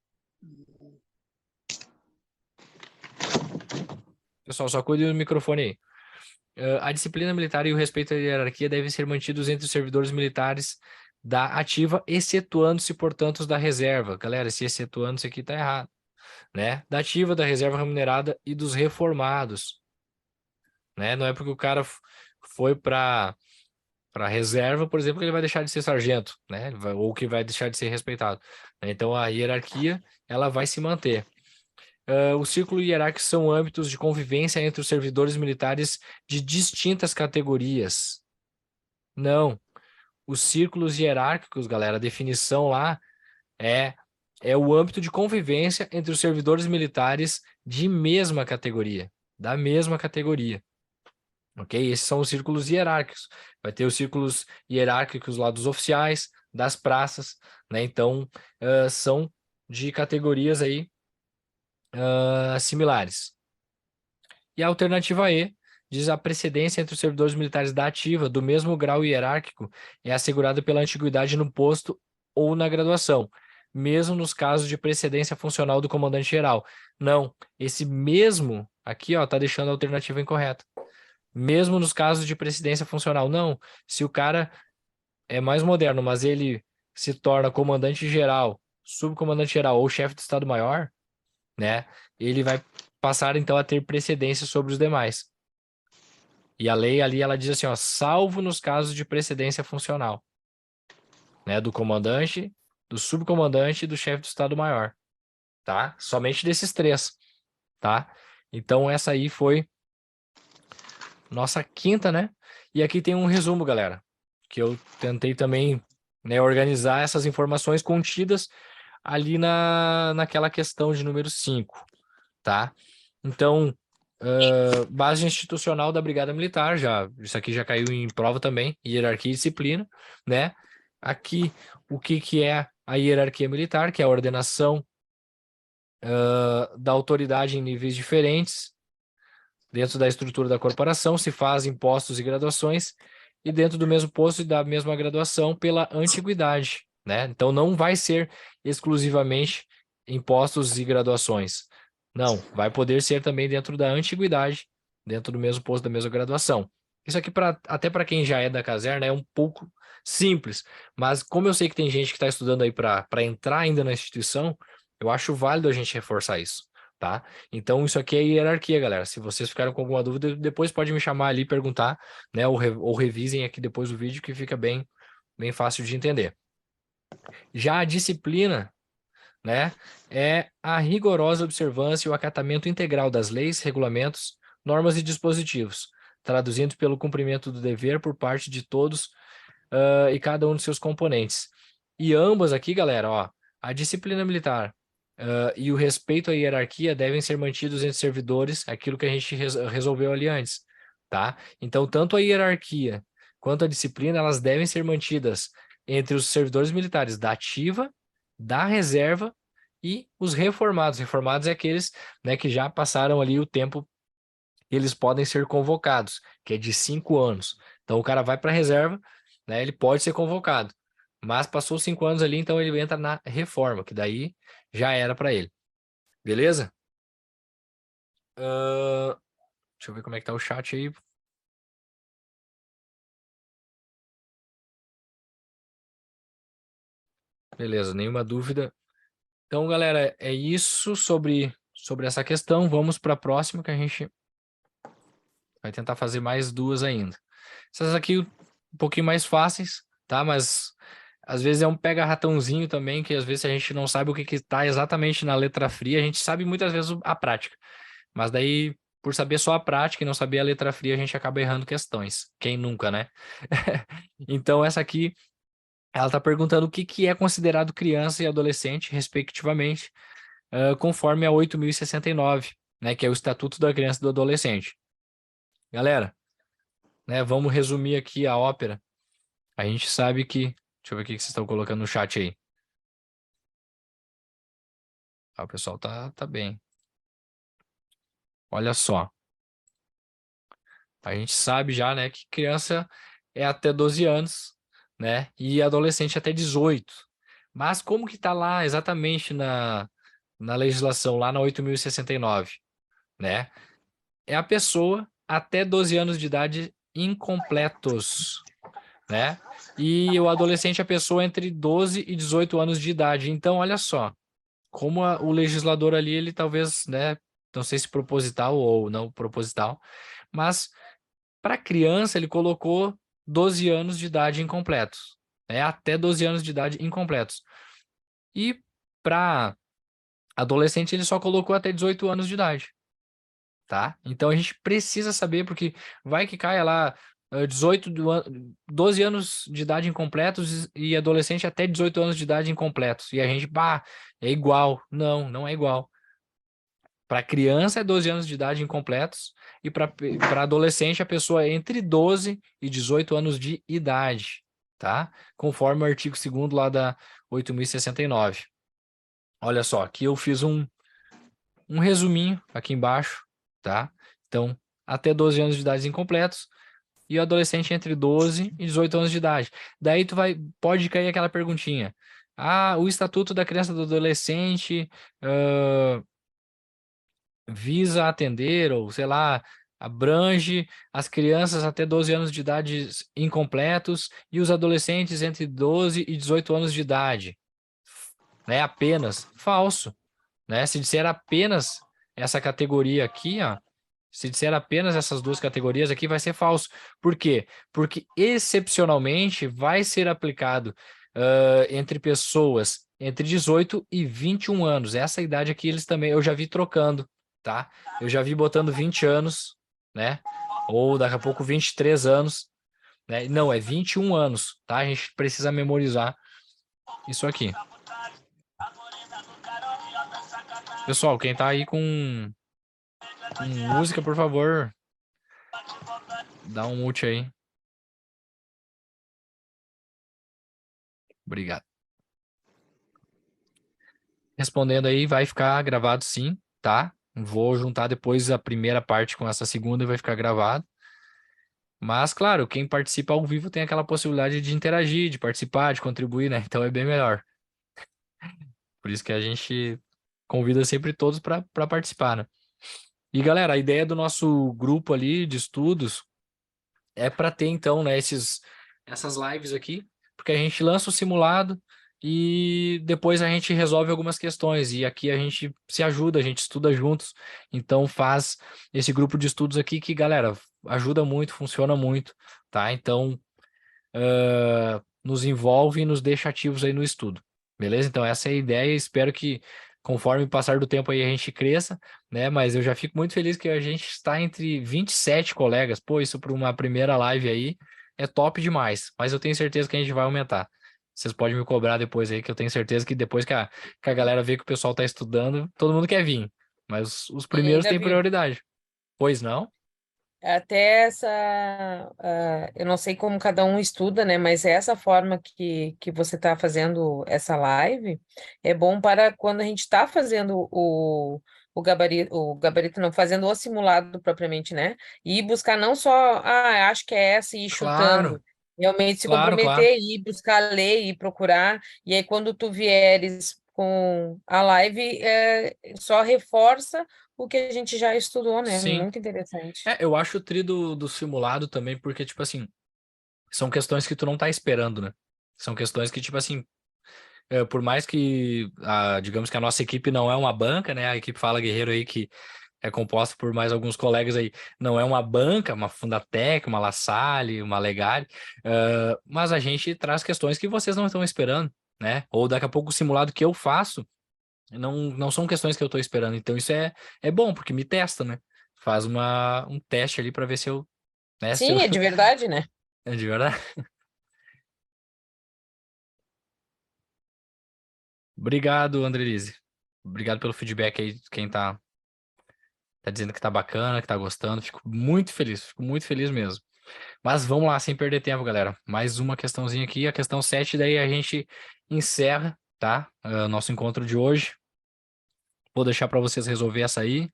Pessoal, só cuide do microfone aí. A disciplina militar e o respeito à hierarquia devem ser mantidos entre os servidores militares da ativa, excetuando-se, portanto, os da reserva. Galera, esse excetuando-se aqui tá errado, né? Da ativa, da reserva remunerada e dos reformados, né? Não é porque o cara foi para reserva, por exemplo, que ele vai deixar de ser sargento, né? Ou que vai deixar de ser respeitado. Então, a hierarquia, ela vai se manter. O círculo hierárquico são âmbitos de convivência entre os servidores militares de distintas categorias. Não. Os círculos hierárquicos, galera, a definição lá é o âmbito de convivência entre os servidores militares de mesma categoria, da mesma categoria. Ok? Esses são os círculos hierárquicos. Vai ter os círculos hierárquicos lá dos oficiais, das praças, né? Então, são de categorias aí similares. E a alternativa E diz a precedência entre os servidores militares da ativa do mesmo grau hierárquico é assegurada pela antiguidade no posto ou na graduação, mesmo nos casos de precedência funcional do comandante-geral. Não, esse mesmo aqui, ó, tá deixando a alternativa incorreta. Mesmo nos casos de precedência funcional. Não, se o cara é mais moderno, mas ele se torna comandante-geral, subcomandante-geral ou chefe de Estado-Maior, né? Ele vai passar então a ter precedência sobre os demais. E a lei ali ela diz assim, ó, salvo nos casos de precedência funcional, né, do comandante, do subcomandante e do chefe do Estado-Maior, tá? Somente desses três, tá? Então essa aí foi nossa quinta, né? E aqui tem um resumo, galera, que eu tentei também, né, organizar essas informações contidas ali naquela questão de número 5, tá? Então, base institucional da Brigada Militar, isso aqui já caiu em prova também, hierarquia e disciplina, né? Aqui, o que é a hierarquia militar, que é a ordenação da autoridade em níveis diferentes, dentro da estrutura da corporação, se fazem postos e graduações, e dentro do mesmo posto e da mesma graduação pela antiguidade, né? Então, não vai ser exclusivamente impostos e graduações. Não, vai poder ser também dentro da antiguidade, dentro do mesmo posto da mesma graduação. Isso aqui, até para quem já é da caserna, é um pouco simples, mas como eu sei que tem gente que está estudando aí para entrar ainda na instituição, eu acho válido a gente reforçar isso, tá? Então, isso aqui é hierarquia, galera. Se vocês ficaram com alguma dúvida, depois pode me chamar ali e perguntar, né? Ou revisem aqui depois o vídeo, que fica bem fácil de entender. Já a disciplina, né, é a rigorosa observância e o acatamento integral das leis, regulamentos, normas e dispositivos, traduzindo pelo cumprimento do dever por parte de todos e cada um de seus componentes. E ambas aqui, galera, ó, a disciplina militar e o respeito à hierarquia devem ser mantidos entre servidores, aquilo que a gente resolveu ali antes, tá? Então, tanto a hierarquia quanto a disciplina, elas devem ser mantidas entre os servidores militares da ativa, da reserva e os reformados. Reformados é aqueles, né, que já passaram ali o tempo que eles podem ser convocados, que é de 5 anos. Então, o cara vai para a reserva, né, ele pode ser convocado, mas passou 5 anos ali, então ele entra na reforma, que daí já era para ele. Beleza? Deixa eu ver como é que tá o chat aí. Beleza, nenhuma dúvida. Então, galera, é isso sobre essa questão. Vamos para a próxima, que a gente vai tentar fazer mais duas ainda. Essas aqui um pouquinho mais fáceis, tá? Mas às vezes é um pega-ratãozinho também, que às vezes a gente não sabe o que está exatamente na letra fria, a gente sabe muitas vezes a prática. Mas daí, por saber só a prática e não saber a letra fria, a gente acaba errando questões. Quem nunca, né? Então, essa aqui, ela está perguntando o que é considerado criança e adolescente, respectivamente, conforme a 8.069, né? Que é o Estatuto da Criança e do Adolescente. Galera, né? Vamos resumir aqui a ópera. A gente sabe que... Deixa eu ver o que vocês estão colocando no chat aí. Ah, o pessoal tá bem. Olha só. A gente sabe já, né, que criança é até 12 anos, né? E adolescente até 18. Mas como que tá lá exatamente na legislação, lá na 8.069, né? É a pessoa até 12 anos de idade incompletos, né? E o adolescente é a pessoa entre 12 e 18 anos de idade. Então, olha só, como o legislador ali, ele talvez, né, não sei se proposital ou não proposital, mas para criança ele colocou 12 anos de idade incompletos, né? Até 12 anos de idade incompletos. E para adolescente ele só colocou até 18 anos de idade, tá? Então a gente precisa saber, porque vai que caia lá 12 anos de idade incompletos e adolescente até 18 anos de idade incompletos. E a gente, bah, é igual. Não, não é igual. Para criança é 12 anos de idade incompletos e para adolescente a pessoa é entre 12 e 18 anos de idade, tá? Conforme o artigo 2º lá da 8.069. Olha só, aqui eu fiz um resuminho aqui embaixo, tá? Então, até 12 anos de idade incompletos e o adolescente entre 12 e 18 anos de idade. Daí pode cair aquela perguntinha. Ah, o Estatuto da Criança e do Adolescente visa atender, ou sei lá, abrange as crianças até 12 anos de idade incompletos e os adolescentes entre 12 e 18 anos de idade. Né? Apenas. Falso. Né? Se disser apenas essa categoria aqui, ó, se disser apenas essas duas categorias aqui, vai ser falso. Por quê? Porque excepcionalmente vai ser aplicado entre pessoas entre 18 e 21 anos. Essa idade aqui eles também, eu já vi trocando, tá? Eu já vi botando 20 anos, né? Ou daqui a pouco 23 anos, né? Não, é 21 anos, tá? A gente precisa memorizar isso aqui. Pessoal, quem tá aí com música, por favor, dá um mute aí. Obrigado. Respondendo aí, vai ficar gravado sim, tá? Vou juntar depois a primeira parte com essa segunda e vai ficar gravado. Mas, claro, quem participa ao vivo tem aquela possibilidade de interagir, de participar, de contribuir, né? Então é bem melhor. Por isso que a gente convida sempre todos para participar, né? E, galera, a ideia do nosso grupo ali de estudos é para ter, então, né, essas lives aqui, porque a gente lança o simulado e depois a gente resolve algumas questões. E aqui a gente se ajuda, a gente estuda juntos. Então faz esse grupo de estudos aqui que, galera, ajuda muito, funciona muito, tá? Então nos envolve e nos deixa ativos aí no estudo. Beleza? Então essa é a ideia. Espero que conforme o passar do tempo aí a gente cresça, né? Mas eu já fico muito feliz que a gente está entre 27 colegas. Pô, isso para uma primeira live aí é top demais. Mas eu tenho certeza que a gente vai aumentar. Vocês podem me cobrar depois aí, que eu tenho certeza que depois que a galera vê que o pessoal está estudando, todo mundo quer vir. Mas os E primeiros têm Davi, prioridade. Pois não? até essa, eu não sei como cada um estuda, né? Mas essa forma que você está fazendo essa live é bom para quando a gente está fazendo o gabarito não, fazendo o simulado propriamente, né? E buscar não só, acho que é essa e ir Claro, chutando. Realmente se claro, claro. comprometer e ir buscar ler e procurar. E aí, quando tu vieres com a live, só reforça o que a gente já estudou, né? Sim. Muito interessante. Eu acho o tri do simulado também, porque, tipo assim, são questões que tu não tá esperando, né? São questões que, tipo assim, por mais que, digamos que a nossa equipe não é uma banca, né? A equipe Fala Guerreiro aí, que é composta por mais alguns colegas aí, não é uma banca, uma Fundatec, uma La Salle, uma Legare, mas a gente traz questões que vocês não estão esperando, né? Ou daqui a pouco o simulado que eu faço, não são questões que eu tô esperando. Então isso é bom, porque me testa, né? Faz um teste ali para ver se eu, né? Se eu... Sim, é de verdade, né? É de verdade. Obrigado, Andrelise. Obrigado pelo feedback aí, quem tá dizendo que tá bacana, que tá gostando. Fico muito feliz mesmo. Mas vamos lá, sem perder tempo, galera. Mais uma questãozinha aqui, a questão 7, daí a gente encerra, tá? Nosso encontro de hoje. Vou deixar para vocês resolver essa aí.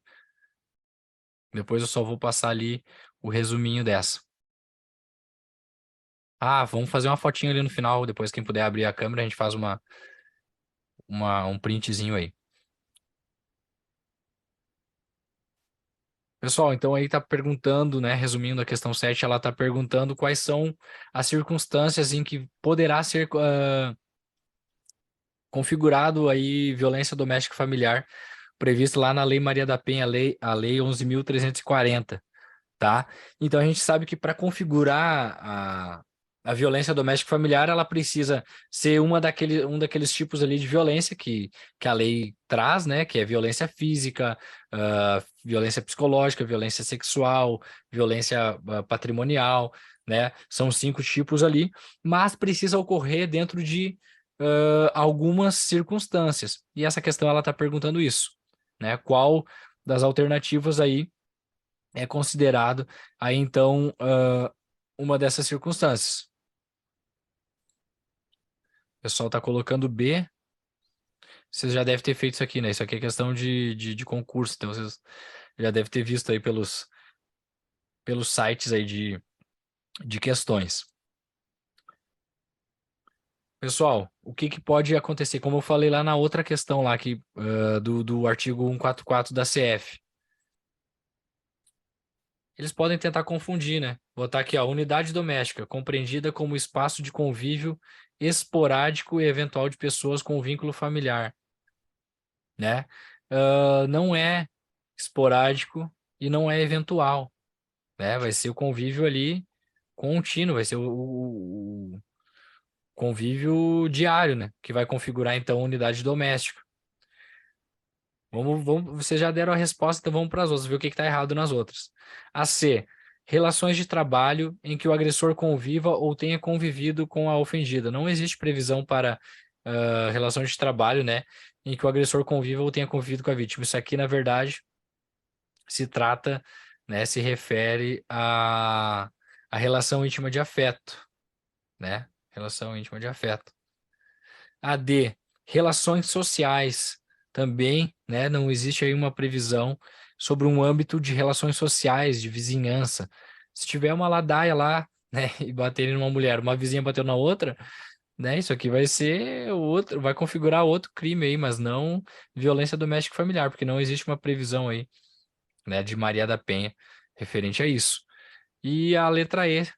Depois eu só vou passar ali o resuminho dessa. Ah, vamos fazer uma fotinha ali no final. Depois, quem puder abrir a câmera, a gente faz um printzinho aí. Pessoal, então aí tá perguntando, né? Resumindo a questão 7, ela tá perguntando quais são as circunstâncias em que poderá ser configurado aí violência doméstica familiar previsto lá na Lei Maria da Penha, a lei 11.340, tá? Então a gente sabe que para configurar a violência doméstica familiar, ela precisa ser um daqueles tipos ali de violência que a lei traz, né? Que é violência física, violência psicológica, violência sexual, violência patrimonial, né? São 5 tipos ali, mas precisa ocorrer dentro de algumas circunstâncias. E essa questão ela está perguntando isso, né? Qual das alternativas aí é considerado aí então uma dessas circunstâncias. O pessoal está colocando B. Vocês já devem ter feito isso aqui, né? Isso aqui é questão de concurso, então vocês já devem ter visto aí pelos sites aí de questões. Pessoal, o que que pode acontecer? Como eu falei lá na outra questão lá que, do artigo 144 da CF. Eles podem tentar confundir, né? Botar aqui, ó, unidade doméstica, compreendida como espaço de convívio esporádico e eventual de pessoas com vínculo familiar, né? Não é esporádico e não é eventual, né? Vai ser o convívio ali contínuo, vai ser o convívio diário, né? Que vai configurar, então, a unidade doméstica. Vocês já deram a resposta, então vamos para as outras, ver o que está errado nas outras. A C, relações de trabalho em que o agressor conviva ou tenha convivido com a ofendida. Não existe previsão para relações de trabalho, né, em que o agressor conviva ou tenha convivido com a vítima. Isso aqui, na verdade, se trata, né, se refere à relação íntima de afeto, né? Relação íntima de afeto. A D, relações sociais também, né? Não existe aí uma previsão sobre um âmbito de relações sociais, de vizinhança. Se tiver uma ladaia lá, né, e baterem numa mulher, uma vizinha bateu na outra, né? Isso aqui vai ser outro, vai configurar outro crime aí, mas não violência doméstica e familiar, porque não existe uma previsão aí, né, de Maria da Penha referente a isso. E a letra E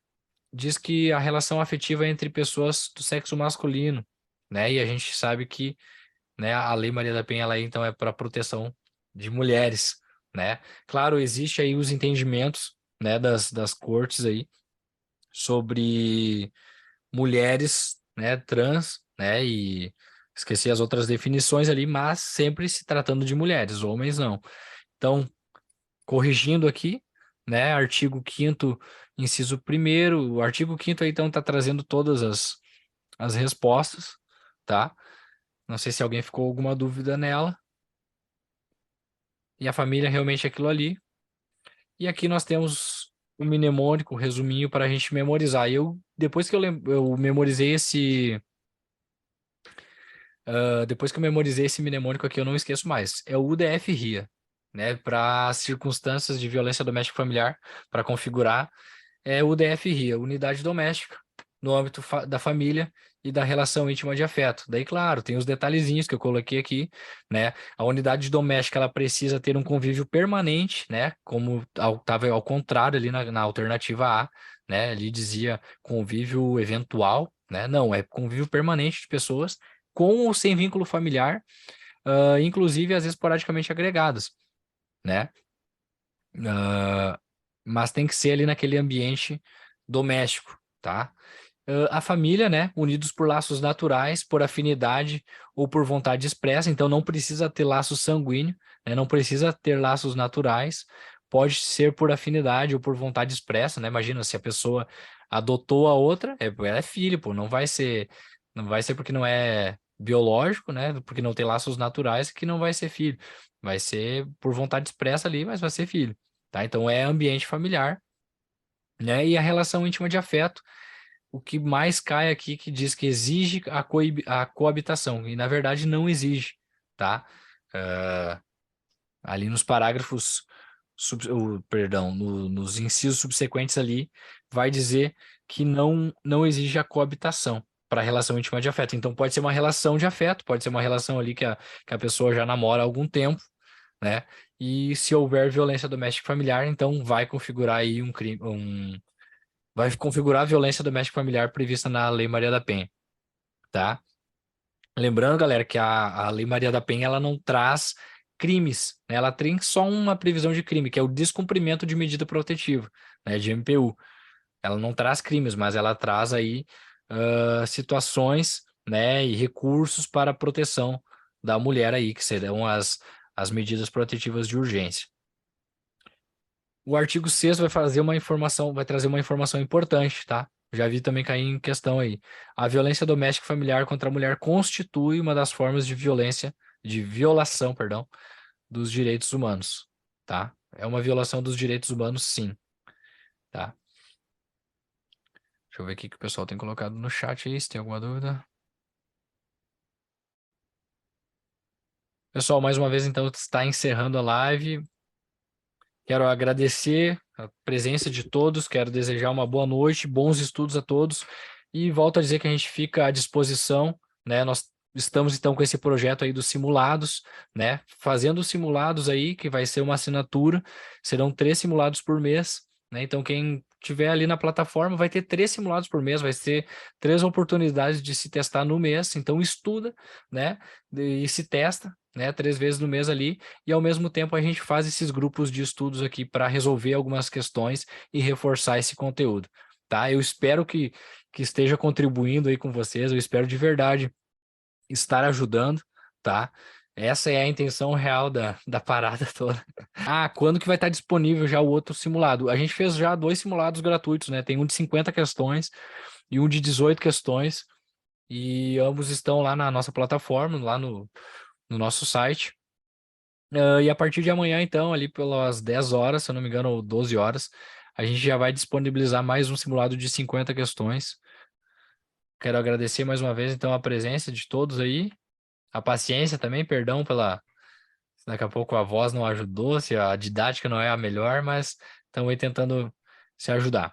diz que a relação afetiva é entre pessoas do sexo masculino, né? E a gente sabe que, né, a Lei Maria da Penha, ela então é para proteção de mulheres, né? Claro, existe aí os entendimentos, né, das cortes aí sobre mulheres, né, trans, né, e esqueci as outras definições ali, mas sempre se tratando de mulheres, homens não. Então, corrigindo aqui, né, artigo 5º, inciso 1º, o artigo 5º aí então está trazendo todas as respostas, tá? Não sei se alguém ficou alguma dúvida nela. E a família realmente é aquilo ali. E aqui nós temos o mnemônico, o resuminho para a gente memorizar. Depois que eu memorizei depois que eu memorizei esse mnemônico aqui, eu não esqueço mais. É o UDF-RIA, né? Para circunstâncias de violência doméstica familiar, para configurar, é o UDF-RIA, unidade doméstica, no âmbito da família e da relação íntima de afeto. Daí, claro, tem os detalhezinhos que eu coloquei aqui, né? A unidade doméstica, ela precisa ter um convívio permanente, né? Como estava ao contrário ali na alternativa A, né? Ali dizia convívio eventual, né? Não, é convívio permanente de pessoas com ou sem vínculo familiar, inclusive às vezes esporadicamente agregadas, né? Mas tem que ser ali naquele ambiente doméstico, tá? A família, né? Unidos por laços naturais, por afinidade ou por vontade expressa, então não precisa ter laço sanguíneo, né? Não precisa ter laços naturais, pode ser por afinidade ou por vontade expressa, né? Imagina se a pessoa adotou a outra, ela é filho, pô, não vai ser porque não é biológico, né? Porque não tem laços naturais que não vai ser filho. Vai ser por vontade expressa ali, mas vai ser filho, tá? Então é ambiente familiar, né? E a relação íntima de afeto, o que mais cai aqui que diz que exige a coabitação, e na verdade não exige, tá? Ali nos parágrafos, perdão, nos incisos subsequentes ali, vai dizer que não exige a coabitação para relação íntima de afeto. Então, pode ser uma relação de afeto, pode ser uma relação ali que a pessoa já namora há algum tempo, né? E se houver violência doméstica familiar, então vai configurar aí um crime, vai configurar a violência doméstica familiar prevista na Lei Maria da Penha, tá? Lembrando, galera, que a Lei Maria da Penha ela não traz crimes, né? Ela tem só uma previsão de crime, que é o descumprimento de medida protetiva, né? De MPU. Ela não traz crimes, mas ela traz aí situações, né? E recursos para a proteção da mulher aí, que serão as medidas protetivas de urgência. O artigo 6º vai trazer uma informação importante, tá? Já vi também cair em questão aí. A violência doméstica e familiar contra a mulher constitui uma das formas de violação, perdão, dos direitos humanos, tá? É uma violação dos direitos humanos, sim, tá? Deixa eu ver o que o pessoal tem colocado no chat aí, se tem alguma dúvida. Pessoal, mais uma vez, então, está encerrando a live. Quero agradecer a presença de todos, quero desejar uma boa noite, bons estudos a todos e volto a dizer que a gente fica à disposição, né? Nós estamos então com esse projeto aí dos simulados, né? Fazendo os simulados aí, que vai ser uma assinatura, serão 3 simulados por mês, né? Então quem tiver ali na plataforma vai ter 3 simulados por mês, vai ter 3 oportunidades de se testar no mês, então estuda, né? E se testa, né? 3 vezes no mês ali, e ao mesmo tempo a gente faz esses grupos de estudos aqui para resolver algumas questões e reforçar esse conteúdo, tá? Eu espero que esteja contribuindo aí com vocês, eu espero de verdade estar ajudando, tá? Essa é a intenção real da parada toda. Ah, quando que vai estar disponível já o outro simulado? A gente fez já 2 simulados gratuitos, né? Tem um de 50 questões e um de 18 questões, e ambos estão lá na nossa plataforma, lá no nosso site. E a partir de amanhã, então, ali pelas 10 horas, se eu não me engano, ou 12 horas, a gente já vai disponibilizar mais um simulado de 50 questões. Quero agradecer mais uma vez, então, a presença de todos aí, a paciência também, perdão se daqui a pouco a voz não ajudou, se a didática não é a melhor, mas estamos aí tentando se ajudar.